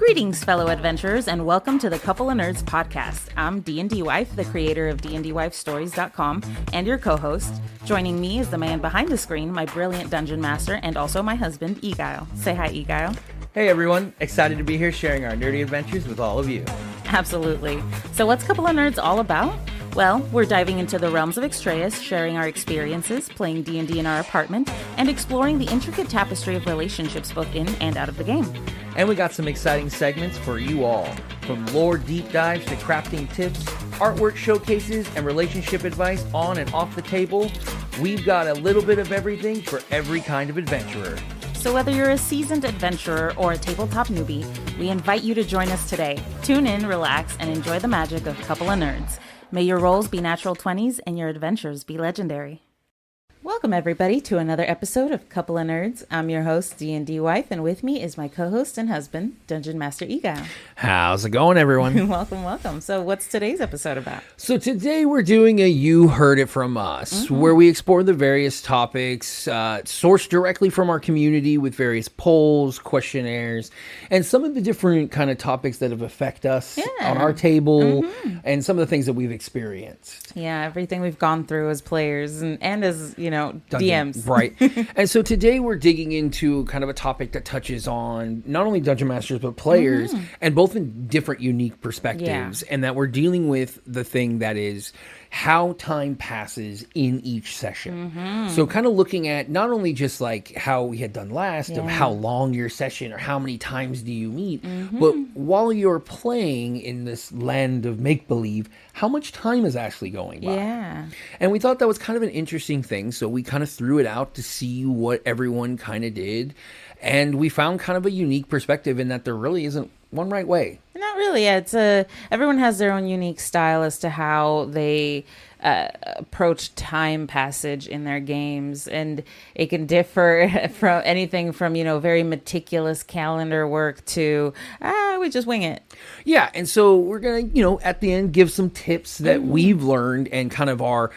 Greetings, fellow adventurers, and welcome to the Couple of Nerds podcast. I'm DnDWife, the creator of DnDWifeStories.com, and your co-host. Joining me is the man behind the screen, my brilliant dungeon master, and also my husband, Eguile. Say hi, Eguile. Hey everyone, excited to be here sharing our nerdy adventures with all of you. Absolutely. So what's Couple of Nerds all about? Well, we're diving into the realms of Extraeus, sharing our experiences, playing D&D in our apartment, and exploring the intricate tapestry of relationships both in and out of the game. And we got some exciting segments for you all, from lore deep dives to crafting tips, artwork showcases, and relationship advice on and off the table. We've got a little bit of everything for every kind of adventurer. So whether you're a seasoned adventurer or a tabletop newbie, we invite you to join us today. Tune in, relax, and enjoy the magic of Couple of Nerds. May your rolls be natural 20s and your adventures be legendary. Welcome, everybody, to another episode of Couple of Nerds. I'm your host, DnDWife, and with me is my co-host and husband, Dungeon Master Eguile. How's it going, everyone? Welcome. So what's today's episode about? So today we're doing a You Heard It From Us, where we explore the various topics sourced directly from our community with various polls, questionnaires, and some of the different kind of topics that have affected us on our table, and some of the things that we've experienced. Yeah, everything we've gone through as players and as, DMs. Right. And so today we're digging into kind of a topic that touches on not only Dungeon Masters, but players, and both in different unique perspectives, and that we're dealing with the thing that is how time passes in each session. So kind of looking at not only just like how we had done last of how long your session or how many times do you meet, but while you're playing in this land of make-believe, how much time is actually going by. And we thought that was kind of an interesting thing, so we kind of threw it out to see what everyone kind of did, and we found kind of a unique perspective in that there really isn't one right way. Not really. It's everyone has their own unique style as to how they approach time passage in their games, and it can differ from anything from very meticulous calendar work to we just wing it. Yeah, and so we're gonna at the end give some tips that we've learned and kind of our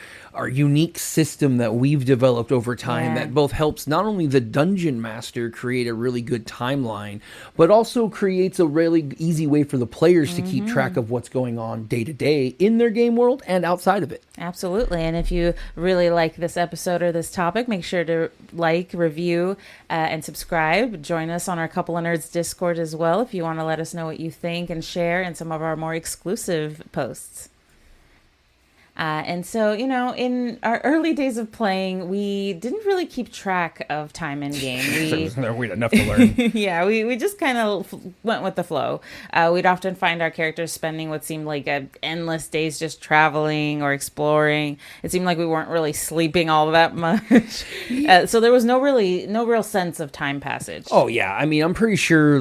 unique system that we've developed over time that both helps not only the dungeon master create a really good timeline, but also creates a really easy way for the players to keep track of what's going on day to day in their game world and outside of it. Absolutely. And if you really like this episode or this topic, make sure to like, review, and subscribe. Join us on our Couple of Nerds Discord as well if you want to let us know what you think and share in some of our more exclusive posts. And so, in our early days of playing, we didn't really keep track of time in game. We had enough to learn. We just kind of went with the flow. We'd often find our characters spending what seemed like endless days just traveling or exploring. It seemed like we weren't really sleeping all that much. So there was no real sense of time passage. Oh, yeah. I mean, I'm pretty sure,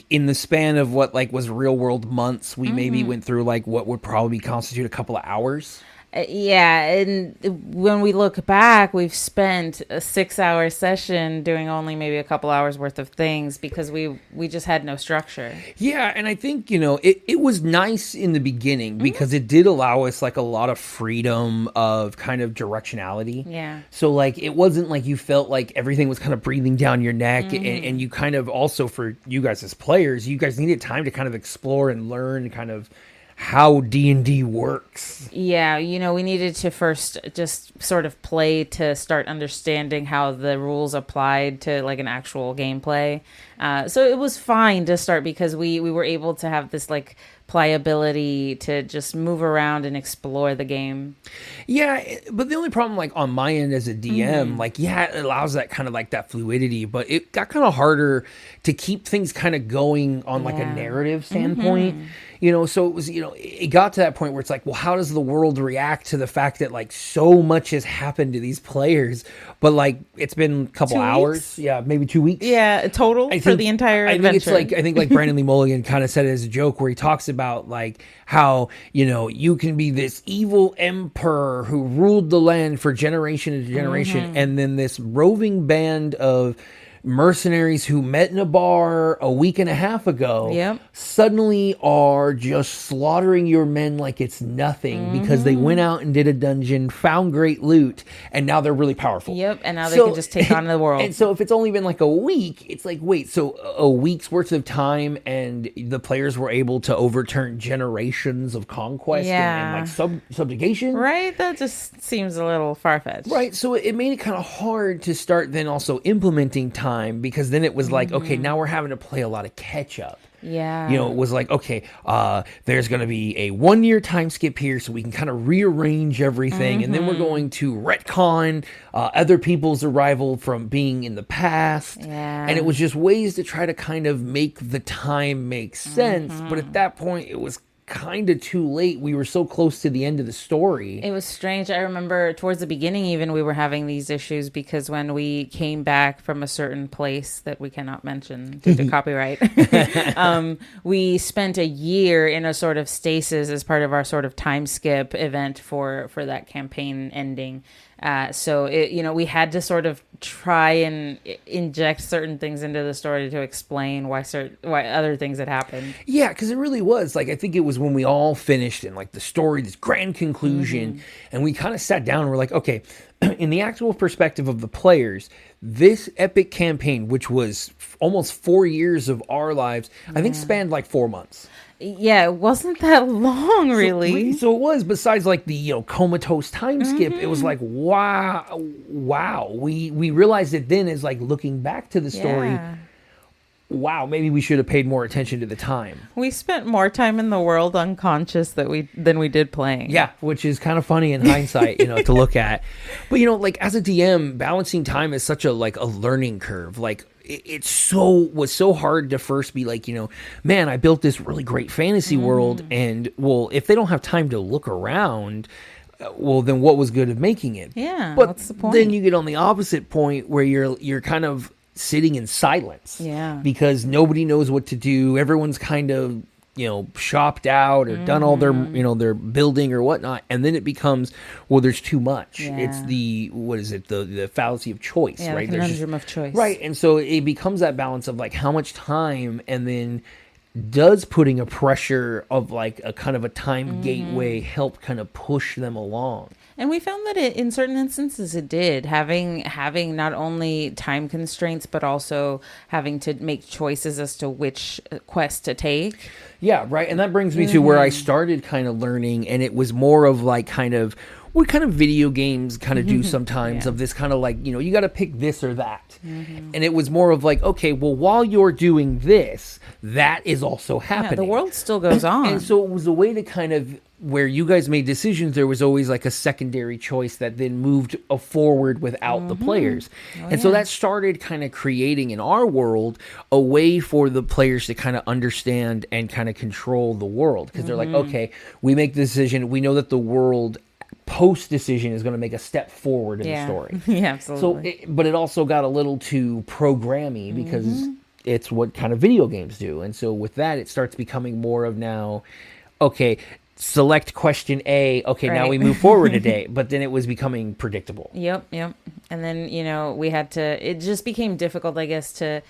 in the span of what, was real world months, we maybe went through, what would probably constitute a couple of hours. And when we look back, we've spent a 6-hour session doing only maybe a couple hours worth of things because we just had no structure. Yeah, and I think, it was nice in the beginning because it did allow us a lot of freedom of kind of directionality. Yeah. So it wasn't like you felt like everything was kind of breathing down your neck, and you kind of also, for you guys as players, you guys needed time to kind of explore and learn kind of how D&D works. Yeah, we needed to first just sort of play to start understanding how the rules applied to an actual gameplay. So it was fine to start because we were able to have this pliability to just move around and explore the game. Yeah, but the only problem on my end as a DM, it allows that kind of that fluidity, but it got kind of harder to keep things kind of going on a narrative standpoint. So it was, it got to that point where it's well, how does the world react to the fact that so much has happened to these players, but it's been a couple hours, maybe 2 weeks, total for the entire adventure. I think Brandon Lee Mulligan kind of said it as a joke where he talks about how you can be this evil emperor who ruled the land for generation to generation, and then this roving band of mercenaries who met in a bar a week and a half ago suddenly are just slaughtering your men like it's nothing because they went out and did a dungeon, found great loot, and now they're really powerful. And now they can just take on the world. And so if it's only been like a week, it's like, wait, so a week's worth of time and the players were able to overturn generations of conquest and like subjugation? Right? That just seems a little far-fetched. Right, so it made it kind of hard to start then also implementing time, because then it was like, okay, now we're having to play a lot of catch up. Yeah. It was like, okay, there's going to be a 1 year time skip here so we can kind of rearrange everything. And then we're going to retcon other people's arrival from being in the past. Yeah. And it was just ways to try to kind of make the time make sense. But at that point, it was kind of too late. We were so close to the end of the story. It was strange. I remember towards the beginning even we were having these issues because when we came back from a certain place that we cannot mention due to copyright, we spent a year in a sort of stasis as part of our sort of time skip event for that campaign ending. So we had to sort of try and inject certain things into the story to explain why other things had happened. Yeah, because it really was like, I think it was when we all finished and like the story, this grand conclusion, and we kind of sat down and we're like, okay, in the actual perspective of the players, this epic campaign, which was almost 4 years of our lives, I think spanned like 4 months. Yeah, it wasn't that long, really. So it was, besides like the comatose time skip, it was like, wow. We realized it then as like looking back to the story, wow, maybe we should have paid more attention to the time. We spent more time in the world unconscious than we did playing. Yeah, which is kind of funny in hindsight, to look at. But like as a DM, balancing time is such a learning curve. Like it was so hard to first be like, man, I built this really great fantasy world, and well, if they don't have time to look around, well, then what was good of making it? Yeah, but what's the point? Then you get on the opposite point where you're kind of sitting in silence, because nobody knows what to do. Everyone's kind of shopped out or done all their their building or whatnot, and then it becomes, well, there's too much. It's the the fallacy of choice, right? The conundrum of choice, right? And so it becomes that balance of like how much time, and then does putting a pressure of like a kind of a time gateway help kind of push them along. And we found that in certain instances it did, having not only time constraints, but also having to make choices as to which quest to take. Yeah, right. And that brings me to where I started kind of learning, and it was more of like kind of what kind of video games kind of do sometimes, of this kind of like, you got to pick this or that. And it was more of like, okay, well, while you're doing this, that is also happening. The world still goes on. And so it was a way to kind of, where you guys made decisions, there was always like a secondary choice that then moved forward without the players. So that started kind of creating in our world a way for the players to kind of understand and kind of control the world. Because they're like, okay, we make the decision. We know that the world post-decision is going to make a step forward in the story. Yeah, absolutely. So, but it also got a little too programmy because it's what kind of video games do. And so with that, it starts becoming more of now, okay, select question A. Okay, now we move forward a day. But then it was becoming predictable. Yep. And then, we had to, it just became difficult, I guess, to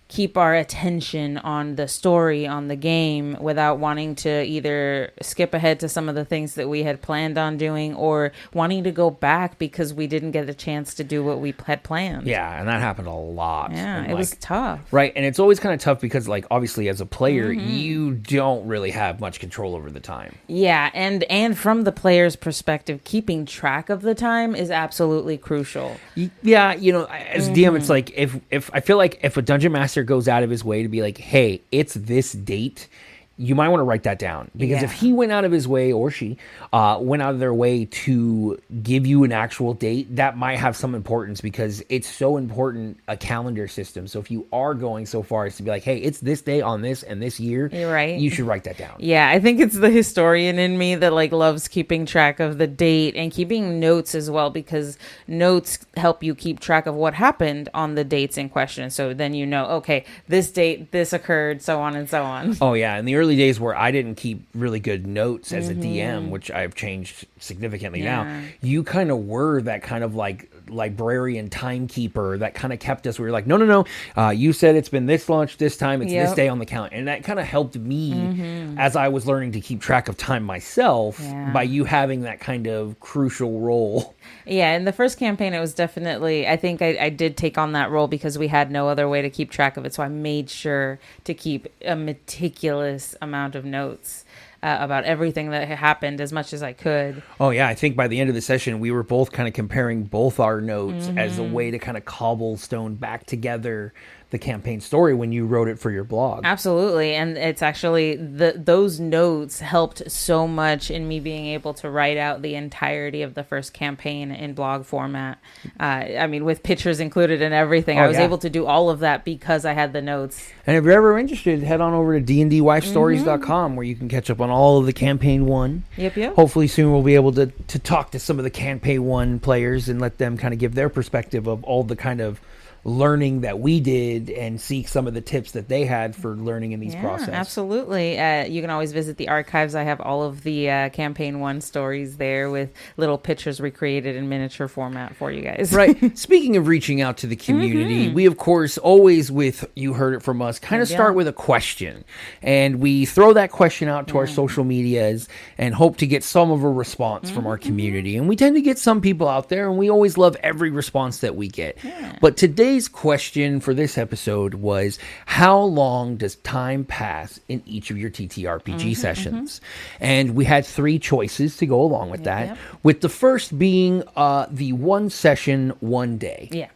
keep our attention on the story, on the game, without wanting to either skip ahead to some of the things that we had planned on doing, or wanting to go back because we didn't get a chance to do what we had planned. Yeah, and that happened a lot. Yeah, and it was tough. Right, and it's always kind of tough because, like, obviously as a player, you don't really have much control over the time. Yeah, and from the player's perspective, keeping track of the time is absolutely crucial. Yeah, as DM, it's like, if I feel like if a dungeon master goes out of his way to be like, hey, it's this date, you might want to write that down, because if he went out of his way, or she went out of their way to give you an actual date, that might have some importance, because it's so important, a calendar system. So if you are going so far as to be like, hey, it's this day on this and this year, you're right, you should write that down. Yeah, I think it's the historian in me that like loves keeping track of the date and keeping notes as well, because notes help you keep track of what happened on the dates in question. So then okay, this date, this occurred, so on and so on. Oh yeah, in the early days where I didn't keep really good notes as a DM, which I've changed significantly now, you kind of were that kind of like librarian timekeeper that kind of kept us. We were like, no, you said it's been this launch this time, it's this day on the count, and that kind of helped me as I was learning to keep track of time myself by you having that kind of crucial role. Yeah, in the first campaign, it was definitely, I think I did take on that role because we had no other way to keep track of it. So I made sure to keep a meticulous amount of notes about everything that happened as much as I could. Oh, yeah. I think by the end of the session, we were both kind of comparing both our notes as a way to kind of cobblestone back together the campaign story when you wrote it for your blog. Absolutely. And it's actually those notes helped so much in me being able to write out the entirety of the first campaign in blog format. I mean, with pictures included and everything. I was able to do all of that because I had the notes. And if you're ever interested, head on over to DnDWifeStories.com where you can catch up on all of the campaign 1. Yep. Hopefully soon we'll be able to talk to some of the campaign 1 players and let them kind of give their perspective of all the kind of learning that we did and seek some of the tips that they had for learning in these processes. Absolutely. You can always visit the archives. I have all of the campaign 1 stories there with little pictures recreated in miniature format for you guys. Right. Speaking of reaching out to the community, we of course always you heard it from us, kind of start with a question. And we throw that question out to our social medias and hope to get some of a response from our community. And we tend to get some people out there, and we always love every response that we get. Yeah. But today's question for this episode was, how long does time pass in each of your TTRPG sessions? And we had 3 choices to go along with that, with the first being the 1 session, 1 day. Yeah.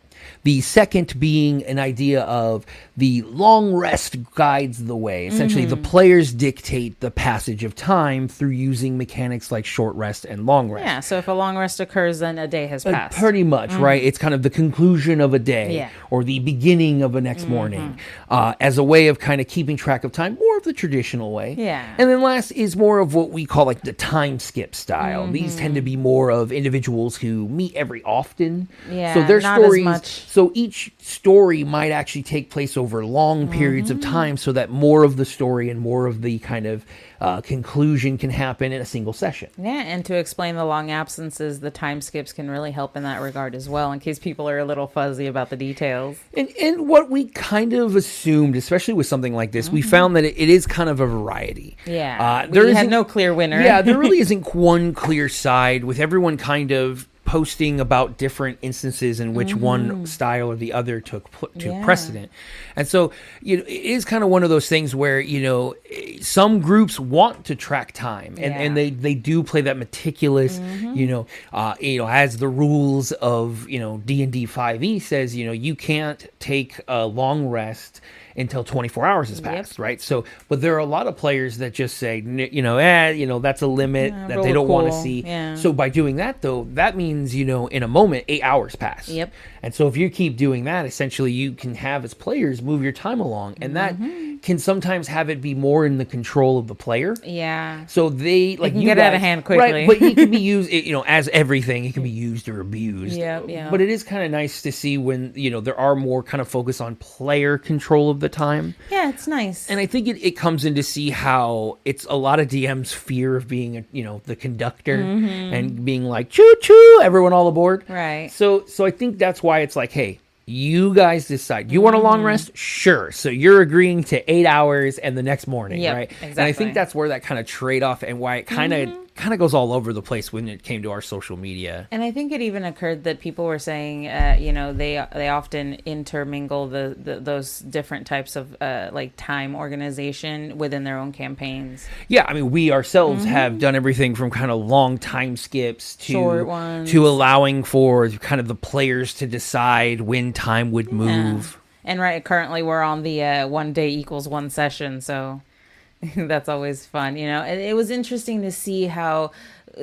The second being an idea of the long rest guides the way. Essentially, the players dictate the passage of time through using mechanics like short rest and long rest. Yeah, so if a long rest occurs, then a day has passed. Pretty much, right? It's kind of the conclusion of a day or the beginning of a next morning as a way of kind of keeping track of time, more of the traditional way. Yeah. And then last is more of what we call like the time skip style. These tend to be more of individuals who meet every often. Yeah, so their not stories, as much. So each story might actually take place over long periods of time so that more of the story and more of the kind of conclusion can happen in a single session. Yeah, and to explain the long absences, the time skips can really help in that regard as well, in case people are a little fuzzy about the details. And what we kind of assumed, especially with something like this, we found that it is kind of a variety. Yeah, we had no clear winner. Yeah, there really isn't one clear side, with everyone kind of posting about different instances in which one style or the other took precedent. And so, it is kind of one of those things where, some groups want to track time and they do play that meticulous, as the rules of, D&D 5e says, you can't take a long rest until 24 hours has passed, right? So, but there are a lot of players that just say, that's a limit that they don't want to see. Yeah. So by doing that, though, that means, in a moment, 8 hours pass. Yep. And so if you keep doing that, essentially you can have, as players, move your time along. And that can sometimes have it be more in the control of the player. Yeah. So they can get out of hand quickly. Right, but it can be used, as everything, it can be used or abused. Yeah. But it is kind of nice to see when, there are more kind of focus on player control of the time. Yeah, it's nice. And I think it comes in to see how it's a lot of DMs' fear of being, the conductor and being like, choo choo, everyone all aboard. Right. So I think that's why it's like, hey, you guys decide. You want a long rest? Sure. So you're agreeing to 8 hours and the next morning, right? Exactly. And I think that's where that kind of trade-off and why it kind of goes all over the place when it came to our social media. And I think it even occurred that people were saying, they often intermingle those different types of like time organization within their own campaigns. Yeah, I mean, we ourselves have done everything from kind of long time skips to short ones, to allowing for kind of the players to decide when time would move. And currently we're on the 1 day equals 1 session, so that's always fun, And it was interesting to see how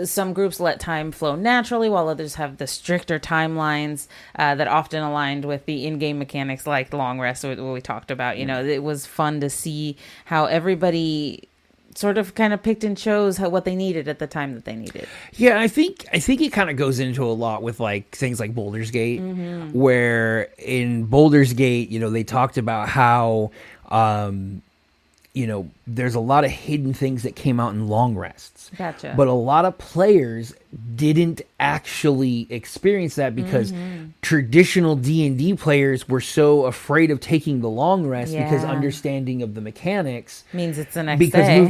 some groups let time flow naturally, while others have the stricter timelines that often aligned with the in-game mechanics, like long rest, what we talked about. It was fun to see how everybody sort of kind of picked and chose what they needed at the time that they needed. Yeah, I think it kind of goes into a lot with like things like Baldur's Gate, where in Baldur's Gate, they talked about how there's a lot of hidden things that came out in long rests. Gotcha. But a lot of players didn't actually experience that because traditional D&D players were so afraid of taking the long rest because understanding of the mechanics means it's the next day.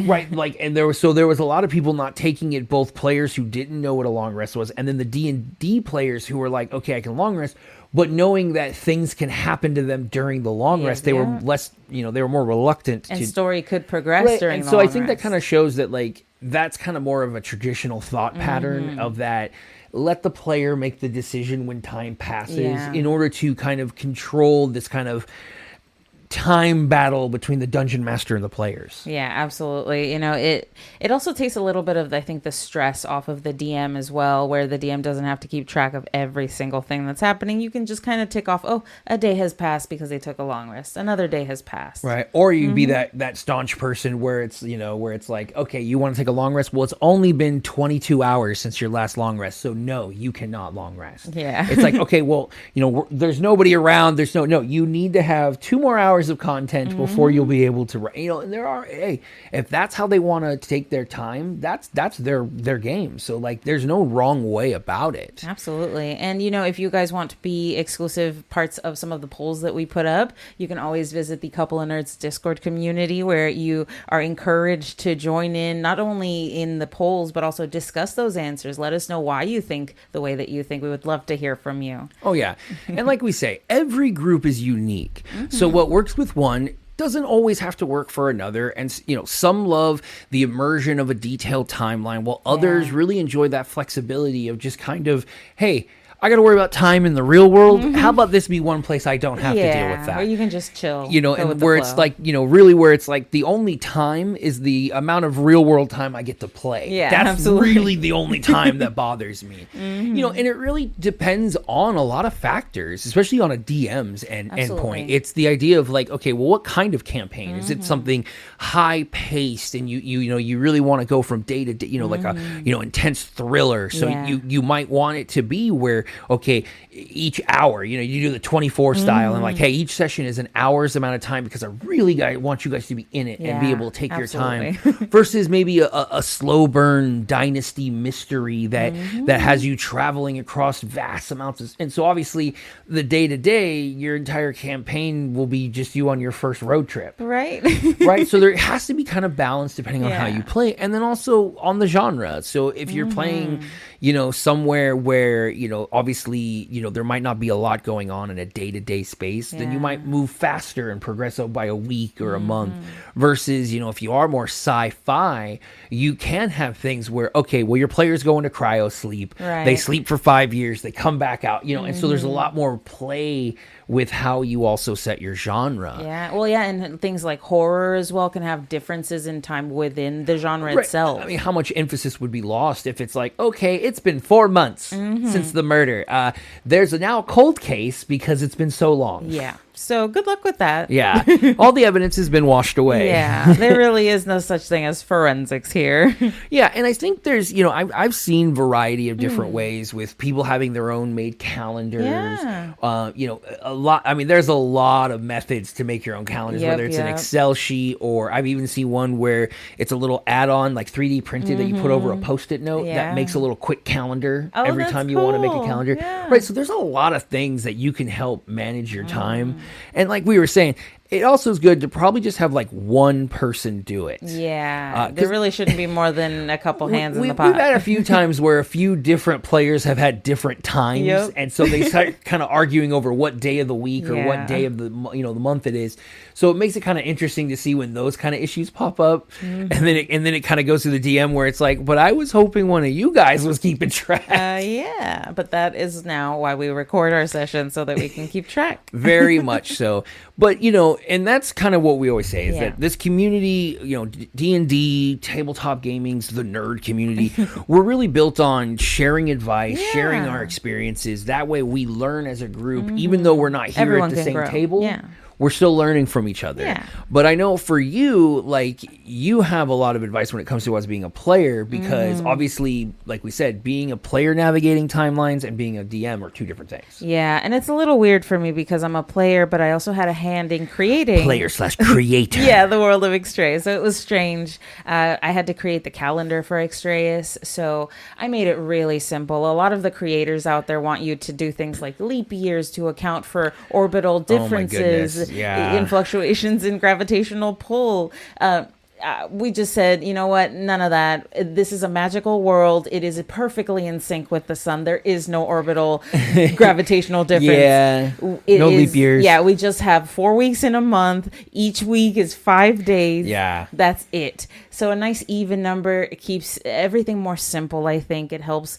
And there was a lot of people not taking it, both players who didn't know what a long rest was, and then the D&D players who were like, okay, I can long rest, but knowing that things can happen to them during the long rest, they were less, they were more reluctant. And story could progress during the long rest. So I think that kind of shows that, like, that's kind of more of a traditional thought pattern of that. Let the player make the decision when time passes in order to kind of control this kind of time battle between the dungeon master and the players. Yeah, absolutely. It also takes a little bit of, I think, the stress off of the DM as well, where the DM doesn't have to keep track of every single thing that's happening. You can just kind of tick off, oh, a day has passed because they took a long rest. Another day has passed. Right. Or you'd be that staunch person where it's, where it's like, okay, you want to take a long rest? Well, it's only been 22 hours since your last long rest. So no, you cannot long rest. Yeah. It's like, okay, well, there's nobody around. There's no, you need to have 2 more hours of content before you'll be able to, and there are, if that's how they want to take their time, that's their game. So, like, there's no wrong way about it. Absolutely. And if you guys want to be exclusive parts of some of the polls that we put up, you can always visit the Couple of Nerds Discord community, where you are encouraged to join in, not only in the polls, but also discuss those answers. Let us know why you think the way that you think. We would love to hear from you. Oh yeah. And like we say, every group is unique. So what works with one doesn't always have to work for another. And, some love the immersion of a detailed timeline, while others really enjoy that flexibility of just kind of, hey, I got to worry about time in the real world. How about this be one place I don't have to deal with that? Or you can just chill. And where it's like, really where it's like the only time is the amount of real world time I get to play. Yeah, that's absolutely. Really the only time that bothers me. And it really depends on a lot of factors, especially on a DM's endpoint. It's the idea of like, okay, well, what kind of campaign? Is it something high paced and you really want to go from day to day, like a, intense thriller. So you might want it to be where, okay, each hour, you do the 24 style and like, hey, each session is an hour's amount of time because I really want you guys to be in it and be able to take your time versus maybe a slow burn dynasty mystery that has you traveling across vast amounts of, and so obviously the day to day, your entire campaign will be just you on your first road trip. Right. Right. So there has to be kind of balance depending on how you play, and then also on the genre. So if you're playing, somewhere where, obviously, there might not be a lot going on in a day-to-day space, then you might move faster and progress by a week or a month versus, if you are more sci-fi, you can have things where, okay, well, your players go into cryo sleep. Right. They sleep for 5 years. They come back out, and so there's a lot more play with how you also set your genre. Yeah. Well, yeah. And things like horror as well can have differences in time within the genre itself. I mean, how much emphasis would be lost if it's like, okay, it's been 4 months since the murder. There's now a cold case because it's been so long. Yeah. So good luck with that. Yeah. All the evidence has been washed away. Yeah. There really is no such thing as forensics here. Yeah. And I think there's, I've seen variety of different ways with people having their own made calendars. Yeah. A lot. I mean, there's a lot of methods to make your own calendars, whether it's an Excel sheet or I've even seen one where it's a little add-on, like 3D printed that you put over a Post-it note that makes a little quick calendar every time you want to make a calendar. Yeah. Right. So there's a lot of things that you can help manage your time. And like we were saying, it also is good to probably just have like one person do it. Yeah. There really shouldn't be more than a couple hands in the pot. We've had a few times where a few different players have had different times. And so they start kind of arguing over what day of the week or what day of the the month it is. So it makes it kind of interesting to see when those kind of issues pop up. And then it kind of goes to the DM where it's like, but I was hoping one of you guys was keeping track. Yeah. But that is now why we record our session, so that we can keep track. Very much so. But, and that's kind of what we always say is that this community, D&D, tabletop gaming's the nerd community. We're really built on sharing advice, sharing our experiences. That way we learn as a group, even though we're not here Everyone at the can same grow. table. Yeah. we're still learning from each other. Yeah. But I know for you, like, you have a lot of advice when it comes to us being a player, because obviously, like we said, being a player navigating timelines and being a DM are two different things. Yeah, and it's a little weird for me because I'm a player, but I also had a hand in creating Player/creator. yeah, the world of Extraeus. So it was strange. I had to create the calendar for Extraeus, so I made it really simple. A lot of the creators out there want you to do things like leap years to account for orbital differences in fluctuations in gravitational pull. We just said, you know what? None of that. This is a magical world. It is perfectly in sync with the sun. There is no orbital gravitational difference. No leap years. Yeah, we just have 4 weeks in a month. Each week is 5 days. Yeah. That's it. So a nice even number. It keeps everything more simple, I think. It helps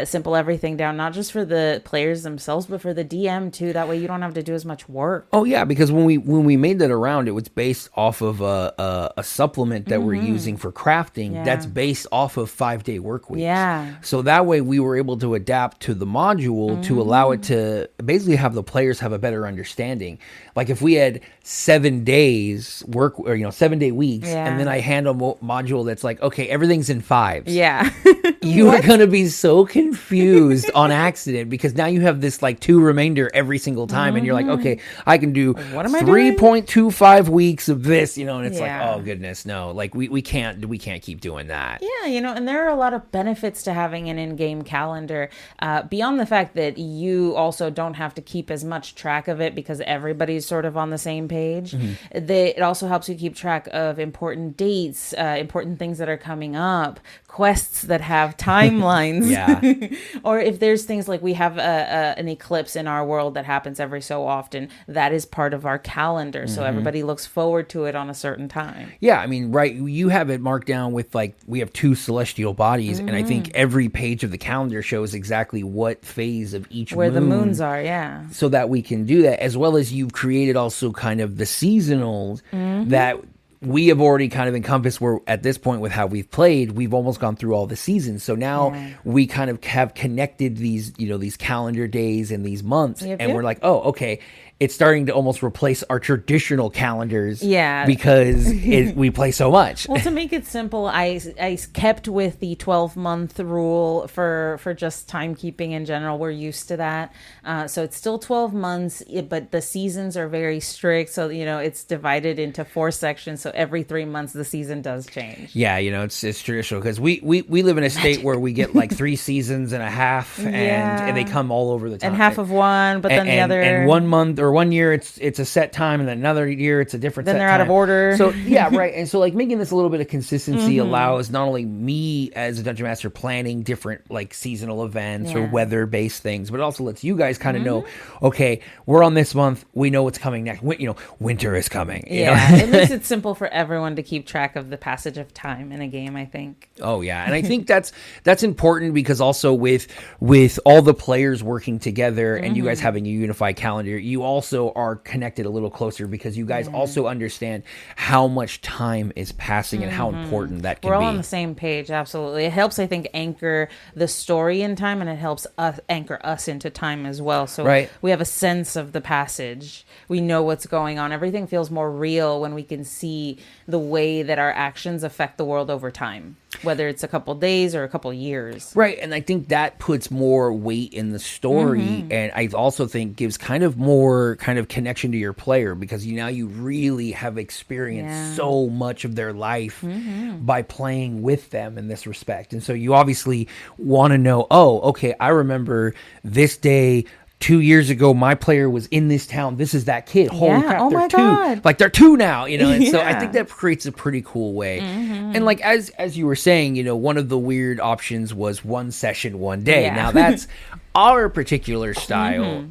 simple everything down, not just for the players themselves, but for the DM too. That way you don't have to do as much work. Oh yeah, because when we made that around, it was based off of a supplement that we're using for crafting. That's based off of 5-day work weeks. Yeah. So that way we were able to adapt to the module to allow it to basically have the players have a better understanding. Like if we had 7 days work, or 7-day weeks, and then I hand a module that's like, okay, everything's in 5s. Yeah. You are going to be so confused on accident, because now you have this like 2 remainder every single time, and you're like, okay, I can do 3.25 weeks of this, and it's like, oh goodness, no, like we can't keep doing that. Yeah, and there are a lot of benefits to having an in-game calendar, beyond the fact that you also don't have to keep as much track of it because everybody's sort of on the same page. It also helps you keep track of important dates, important things that are coming up, quests that have timelines. Or if there's things like we have an eclipse in our world that happens every so often, that is part of our calendar. So everybody looks forward to it on a certain time. Yeah, I mean, right, you have it marked down with like, we have 2 celestial bodies, and I think every page of the calendar shows exactly what phase of each where moon, the moons are, so that we can do that, as well as you've created also kind of the seasonals that we have already kind of encompassed, where at this point with how we've played, we've almost gone through all the seasons. So now we kind of have connected these, these calendar days and these months, and we're like, oh, okay, it's starting to almost replace our traditional calendars. Because we play so much. Well, to make it simple, I kept with the 12-month rule for just timekeeping in general. We're used to that. So it's still 12 months, but the seasons are very strict. So, it's divided into 4 sections. So every 3 months, the season does change. Yeah, it's traditional, because we live in a state where we get like 3 seasons and a half, and they come all over the time. And half of one, but then the other. And 1 month or 1 year, it's a set time, and then another year, it's a different set time. Then they're out of order. So, right. And so, like, making this a little bit of consistency allows not only me as a Dungeon Master planning different, like, seasonal events or weather-based things, but it also lets you guys kind of know, okay, we're on this month, we know what's coming next. Winter is coming. It makes it simple for everyone to keep track of the passage of time in a game, I think. Oh, yeah. And I think that's important, because also with all the players working together and you guys having a unified calendar, you also are connected a little closer, because you guys also understand how much time is passing and how important that can be. We're all on the same page, absolutely. It helps, I think, anchor the story in time, and it helps us anchor us into time as well. So we have a sense of the passage. We know what's going on. Everything feels more real when we can see the way that our actions affect the world over time, whether it's a couple days or a couple years. Right. And I think that puts more weight in the story. And I also think gives kind of more kind of connection to your player, because you really have experienced so much of their life by playing with them in this respect. And so you obviously want to know, oh, okay, I remember this day 2 years ago, my player was in this town. This is that kid. Holy crap, they're 2. God. Like, they're 2 now, And so I think that creates a pretty cool way. And like, as you were saying, one of the weird options was 1 session, 1 day. Now that's our particular style.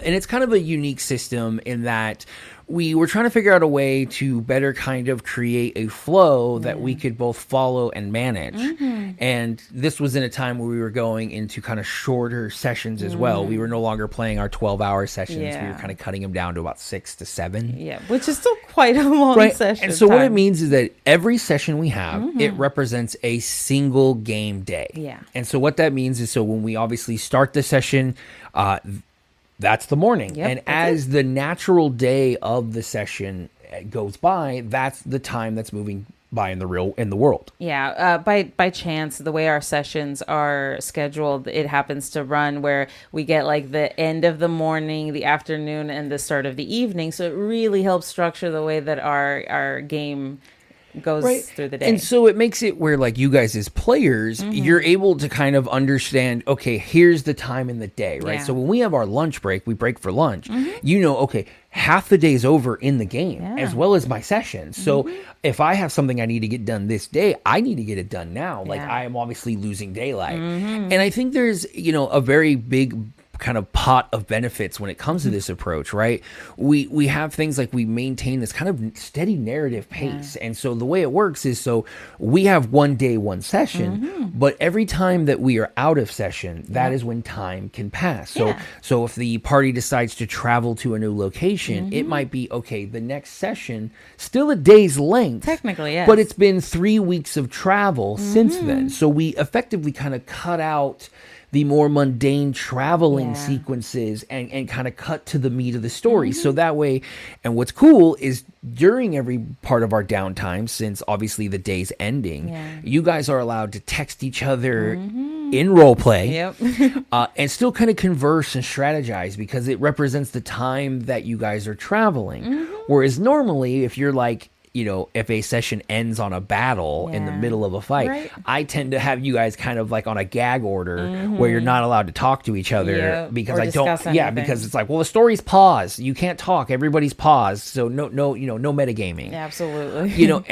And it's kind of a unique system in that we were trying to figure out a way to better kind of create a flow that we could both follow and manage. And this was in a time where we were going into kind of shorter sessions as well. We were no longer playing our 12-hour sessions. We were kind of cutting them down to about 6 to 7. Yeah, which is still quite a long session. And so what it means is that every session we have, it represents a single game day. Yeah. And so what that means is, so when we obviously start the session, that's the morning. Yep, And as the natural day of the session goes by, that's the time that's moving by in the world. Yeah, by chance, the way our sessions are scheduled, it happens to run where we get like the end of the morning, the afternoon, and the start of the evening. So it really helps structure the way that our game goes through the day. And so it makes it where, like, you guys as players, you're able to kind of understand, okay, here's the time in the day, right? Yeah. So when we have our lunch break, we break for lunch, you know, okay, half the day's over in the game, as well as my session. So if I have something I need to get done this day, I need to get it done now. Like, I am obviously losing daylight. And I think there's, you know, a very big kind of pot of benefits when it comes to this approach, right? We have things like we maintain this kind of steady narrative pace. And so the way it works is, so we have one day, one session, but every time that we are out of session, that is when time can pass. So if the party decides to travel to a new location, it might be, okay, the next session, still a day's length. Technically, yes. But it's been 3 weeks of travel since then. So we effectively kind of cut out the more mundane traveling sequences and kind of cut to the meat of the story. So that way, and what's cool is during every part of our downtime, since obviously the day's ending, you guys are allowed to text each other in role play and still kind of converse and strategize, because it represents the time that you guys are traveling. Whereas normally, if you're like, you know, if a session ends on a battle in the middle of a fight, I tend to have you guys kind of like on a gag order where you're not allowed to talk to each other because I don't, because it's like, well, the story's paused. You can't talk. Everybody's paused. So no, you know, no metagaming. Absolutely. You know,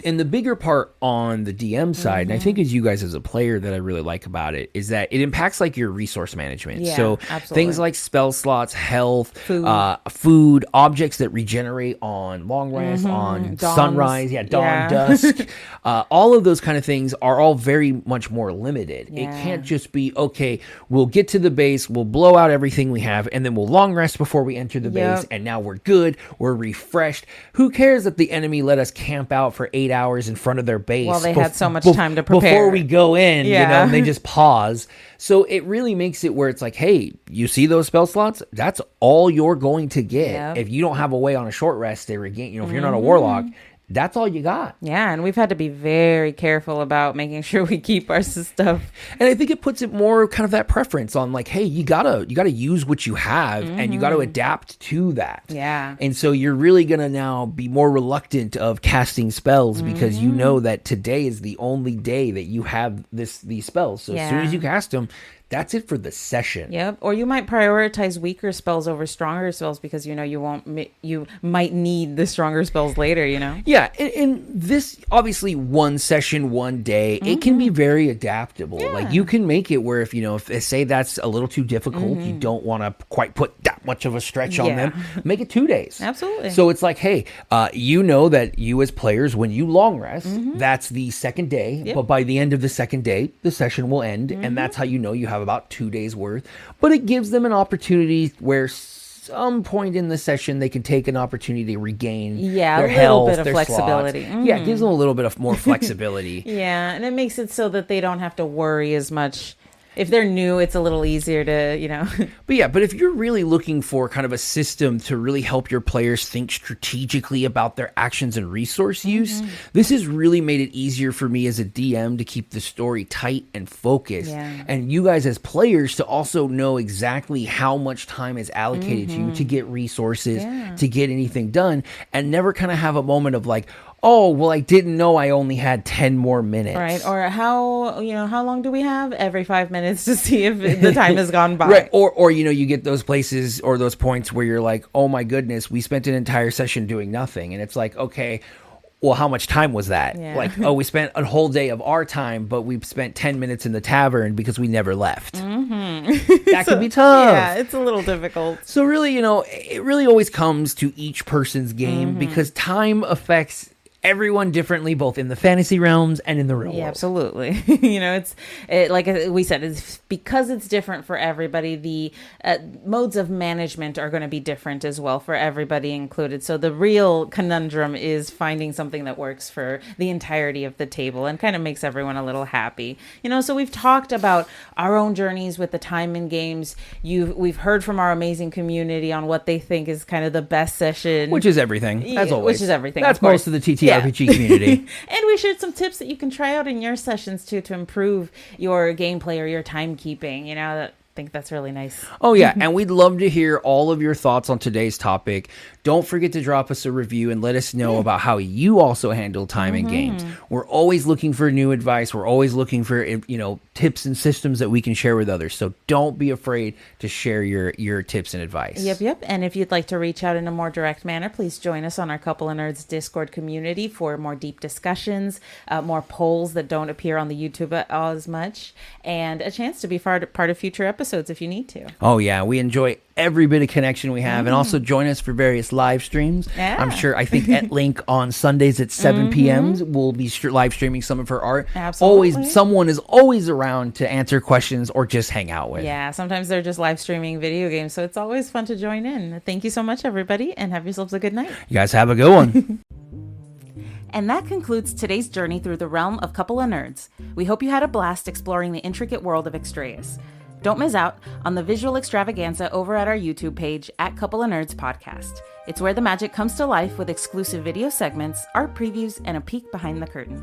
and the bigger part on the DM side, and I think as you guys as a player that I really like about it, is that it impacts like your resource management. So things like spell slots, health, food, objects that regenerate on long rest, on sunrise, dawn, dusk, all of those kind of things are all very much more limited. It can't just be, okay, we'll get to the base, we'll blow out everything we have, and then we'll long rest before we enter the base, and now we're good, we're refreshed. Who cares that the enemy let us camp out for 8 hours in front of their base? Well, they had so much time to prepare. Before we go in, you know, and they just pause. So it really makes it where it's like, hey, you see those spell slots? That's all you're going to get. If you don't have a way on a short rest to regain, you know, if you're not a warlock, that's all you got. Yeah, and we've had to be very careful about making sure we keep our stuff. And I think it puts it more kind of that preference on like, hey, you gotta use what you have, and you gotta adapt to that. Yeah. And so you're really gonna now be more reluctant of casting spells because you know that today is the only day that you have these spells. So as soon as you cast them, that's it for the session. Yep. Or you might prioritize weaker spells over stronger spells because you know you might need the stronger spells later, you know? Yeah. And this, obviously, one session, one day, it can be very adaptable. Like, you can make it where if say that's a little too difficult, you don't want to quite put that much of a stretch on them, make it 2 days. Absolutely. So it's like, hey, you know that you as players, when you long rest, that's the second day. But by the end of the second day, the session will end. And that's how you know you have about 2 days worth. But it gives them an opportunity where some point in the session they can take an opportunity to regain their health, bit of flexibility. Yeah, it gives them a little bit of more flexibility. And it makes it so that they don't have to worry as much. If they're new, it's a little easier to, you know. But if you're really looking for kind of a system to really help your players think strategically about their actions and resource use, this has really made it easier for me as a DM to keep the story tight and focused. And you guys as players to also know exactly how much time is allocated to you to get resources, to get anything done, and never kind of have a moment of like, oh, well, I didn't know I only had 10 more minutes. Right. Or how long do we have? Every 5 minutes to see if the time has gone by. Right. Or, you get those places or those points where you're like, oh my goodness, we spent an entire session doing nothing. And it's like, okay, well, how much time was that? Like, oh, we spent a whole day of our time, but we spent 10 minutes in the tavern because we never left. That could be tough. Yeah, it's a little difficult. So really, it really always comes to each person's game because time affects everyone differently, both in the fantasy realms and in the real world. Absolutely. Like we said, it's because it's different for everybody. The modes of management are going to be different as well for everybody included. So the real conundrum is finding something that works for the entirety of the table and kind of makes everyone a little happy. So we've talked about our own journeys with the time in games. We've heard from our amazing community on what they think is kind of the best session. Which is everything, as always. Which is everything. That's most of the TTRPG community. And we shared some tips that you can try out in your sessions too to improve your gameplay or your timekeeping. I think that's really nice. Oh, yeah. And we'd love to hear all of your thoughts on today's topic. Don't forget to drop us a review and let us know about how you also handle time in games. We're always looking for new advice. We're always looking for, tips and systems that we can share with others. So don't be afraid to share your tips and advice. Yep. And if you'd like to reach out in a more direct manner, please join us on our Couple of Nerds Discord community for more deep discussions, more polls that don't appear on the YouTube as much, and a chance to be part of future episodes if you need to. Oh, yeah. We enjoy every bit of connection we have, and also join us for various live streams. I think at Link on Sundays at 7 p.m. we'll be live streaming some of her art. Absolutely. Someone is always around to answer questions or just hang out with. Yeah, sometimes they're just live streaming video games, so it's always fun to join in. Thank you so much, everybody, and have yourselves a good night. You guys have a good one. And that concludes today's journey through the realm of Couple of Nerds. We hope you had a blast exploring the intricate world of Extraeus. Don't miss out on the visual extravaganza over at our YouTube page at Couple of Nerds Podcast. It's where the magic comes to life with exclusive video segments, art previews, and a peek behind the curtain.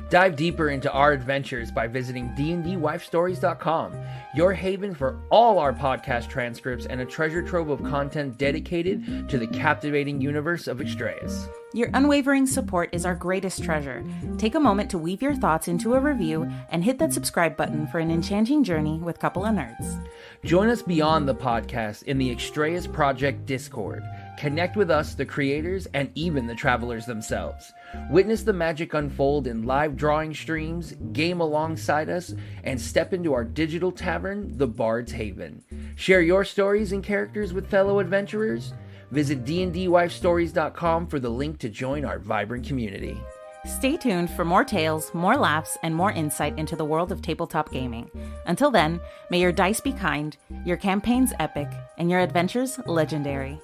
Dive deeper into our adventures by visiting DnDWifeStories.com, your haven for all our podcast transcripts and a treasure trove of content dedicated to the captivating universe of Extraeus. Your unwavering support is our greatest treasure. Take a moment to weave your thoughts into a review and hit that subscribe button for an enchanting journey with Couple of Nerds. Join us beyond the podcast in the Extraeus Project Discord. Connect with us, the creators, and even the travelers themselves. Witness the magic unfold in live drawing streams, game alongside us, and step into our digital tavern, the Bard's Haven. Share your stories and characters with fellow adventurers. Visit DnDWifeStories.com for the link to join our vibrant community. Stay tuned for more tales, more laughs, and more insight into the world of tabletop gaming. Until then, may your dice be kind, your campaigns epic, and your adventures legendary.